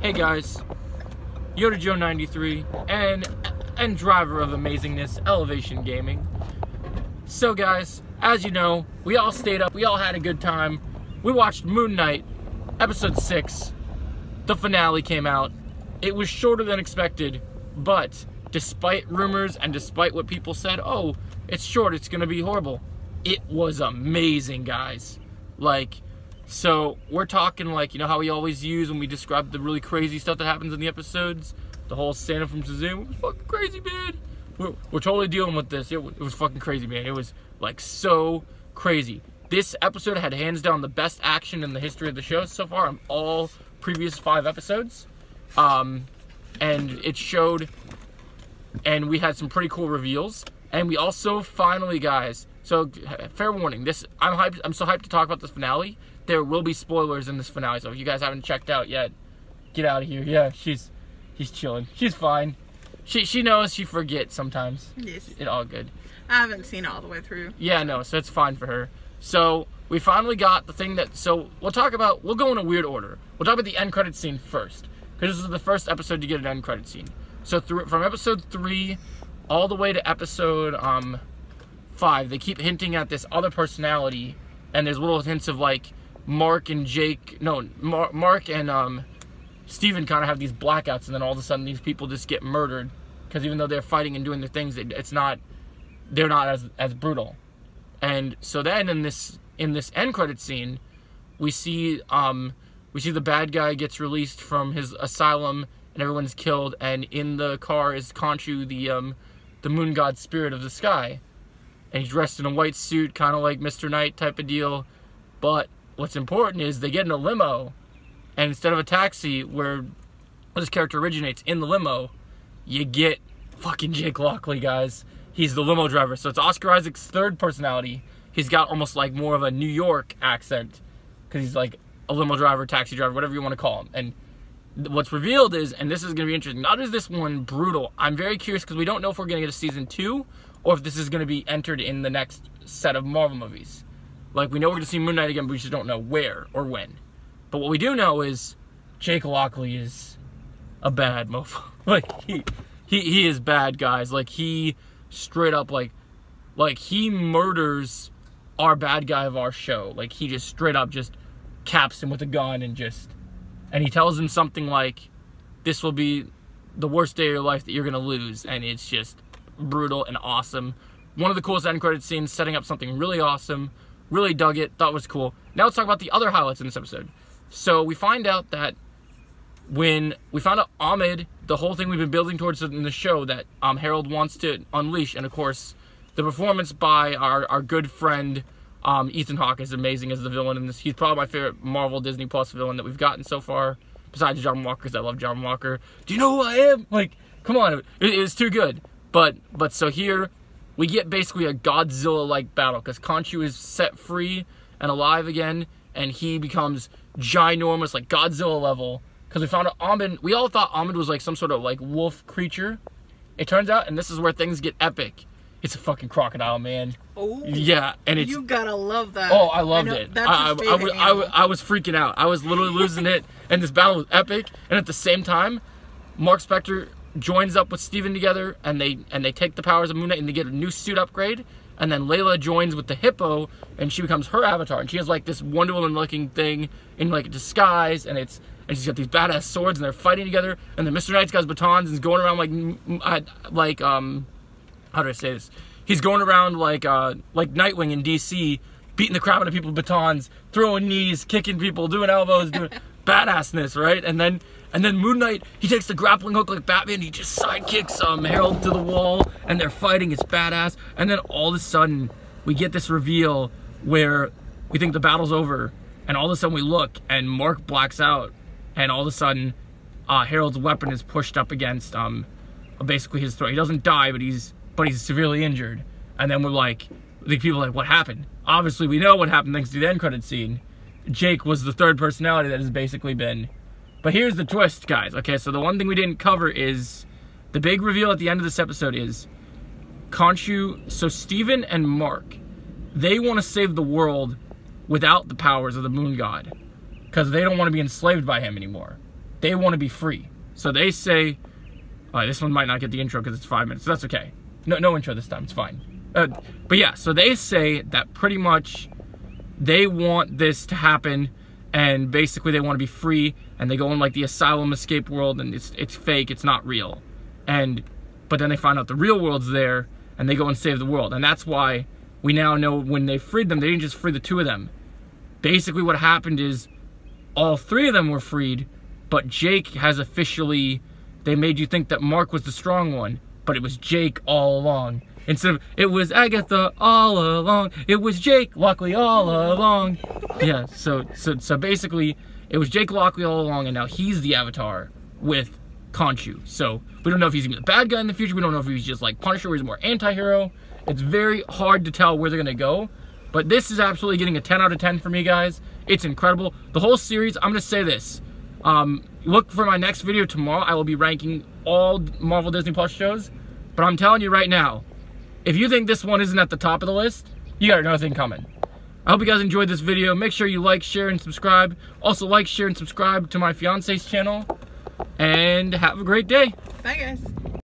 Hey guys, Yoda Joe 93 and driver of amazingness, Elevation Gaming. So guys, as you know, we all stayed up, we all had a good time. We watched Moon Knight, episode 6. The finale came out. It was shorter than expected, but despite rumors and despite what people said, oh, it's short, it's gonna be horrible, it was amazing, guys. Like, so we're talking like, you know how we always use when we describe the really crazy stuff that happens in the episodes? The whole Santa from Shazam, it was fucking crazy, man. We're totally dealing with this. It was fucking crazy, man. It was like so crazy. This episode had hands down the best action in the history of the show so far on all previous 5 episodes. And it showed, and we had some pretty cool reveals. And we also finally, guys, so fair warning, I'm hyped. I'm so hyped to talk about this finale. There will be spoilers in this finale, so if you guys haven't checked out yet, get out of here. Yeah, he's chilling. She's fine. She knows. She forgets sometimes. Yes. It's all good. I haven't seen it all the way through. Yeah, no, so it's fine for her. So we finally got the thing that. So we'll go in a weird order. We'll talk about the end credit scene first, because this is the first episode to get an end credit scene. So from episode 3 all the way to episode 5, they keep hinting at this other personality, and there's little hints of like Mark and Steven kind of have these blackouts, and then all of a sudden these people just get murdered, because even though they're fighting and doing their things, they're not as brutal. And so then in this end credit scene, we see the bad guy gets released from his asylum and everyone's killed, and in the car is Khonshu, the moon god spirit of the sky, and he's dressed in a white suit, kind of like Mr. Knight type of deal. But what's important is they get in a limo, and instead of a taxi where this character originates in the limo, you get fucking Jake Lockley, guys. He's the limo driver. So it's Oscar Isaac's third personality. He's got almost like more of a New York accent, because he's like a limo driver, taxi driver, whatever you want to call him. And what's revealed is, and this is going to be interesting, not is this one brutal. I'm very curious, because we don't know if we're going to get a season 2 or if this is going to be entered in the next set of Marvel movies. Like, we know we're going to see Moon Knight again, but we just don't know where or when. But what we do know is Jake Lockley is a bad mofo. Like, he is bad, guys. Like, he straight up, like he murders our bad guy of our show. Like, he just straight up just caps him with a gun and he tells him something like, this will be the worst day of your life that you're going to lose. And it's just brutal and awesome. One of the coolest end credit scenes, setting up something really awesome. Really dug it, thought it was cool. Now let's talk about the other highlights in this episode. So we find out that when we found out Ahmed, the whole thing we've been building towards in the show that Harold wants to unleash, and of course the performance by our good friend Ethan Hawke is amazing as the villain in this. He's probably my favorite Marvel Disney Plus villain that we've gotten so far, besides John Walker, because I love John Walker. Do you know who I am? Like, come on, it was too good. But so here we get basically a Godzilla-like battle, because Khonshu is set free and alive again, and he becomes ginormous, like Godzilla level. Because we found out Ahmed, we all thought Ahmed was like some sort of like wolf creature. It turns out, and this is where things get epic, it's a fucking crocodile, man. Oh, yeah, and it's, you gotta love that. Oh, I loved it. That's I was freaking out. I was literally losing it, and this battle was epic. And at the same time, Mark Spector joins up with Steven together, and they take the powers of Moon Knight, and they get a new suit upgrade. And then Layla joins with the hippo, and she becomes her avatar, and she has like this Wonder Woman looking thing in like a disguise, and she's got these badass swords, and they're fighting together. And then Mr. Knight's got his batons and is going around how do I say this? He's going around like Nightwing in DC, beating the crap out of people with batons, throwing knees, kicking people, doing elbows, doing badassness, right? And then Moon Knight, he takes the grappling hook like Batman, he just sidekicks Harold to the wall, and they're fighting, it's badass. And then all of a sudden, we get this reveal where we think the battle's over, and all of a sudden we look, and Mark blacks out, and all of a sudden, Harold's weapon is pushed up against basically his throat. He doesn't die, but he's severely injured. And then we're like, the people are like, what happened? Obviously, we know what happened thanks to the end credit scene. Jake was the third personality that has basically been. But here's the twist, guys. Okay, so the one thing we didn't cover is the big reveal at the end of this episode is Khonshu. So Steven and Mark, they want to save the world without the powers of the moon god, because they don't want to be enslaved by him anymore. they want to be free. So they say, this one might not get the intro because it's 5 minutes, so that's okay. No intro this time, it's fine. But yeah, so they say that pretty much they want this to happen, and basically they want to be free, and they go in like the asylum escape world, and it's fake, it's not real. But then they find out the real world's there, and they go and save the world. And that's why we now know when they freed them, they didn't just free the 2 of them. Basically what happened is all 3 of them were freed, but Jake has officially, they made you think that Mark was the strong one, but it was Jake all along. Instead of, it was Agatha all along, it was Jake Lockley all along. Yeah, so basically, it was Jake Lockley all along, and now he's the Avatar with Khonshu. So we don't know if he's gonna be the bad guy in the future. We don't know if he's just like Punisher or he's more anti-hero. It's very hard to tell where they're gonna go. But this is absolutely getting a 10 out of 10 for me, guys. It's incredible. The whole series, I'm gonna say this. Look for my next video tomorrow. I will be ranking all Marvel Disney Plus shows. But I'm telling you right now, if you think this one isn't at the top of the list, you got another thing coming. I hope you guys enjoyed this video. Make sure you like, share, and subscribe. Also like, share, and subscribe to my fiance's channel. And have a great day. Bye, guys.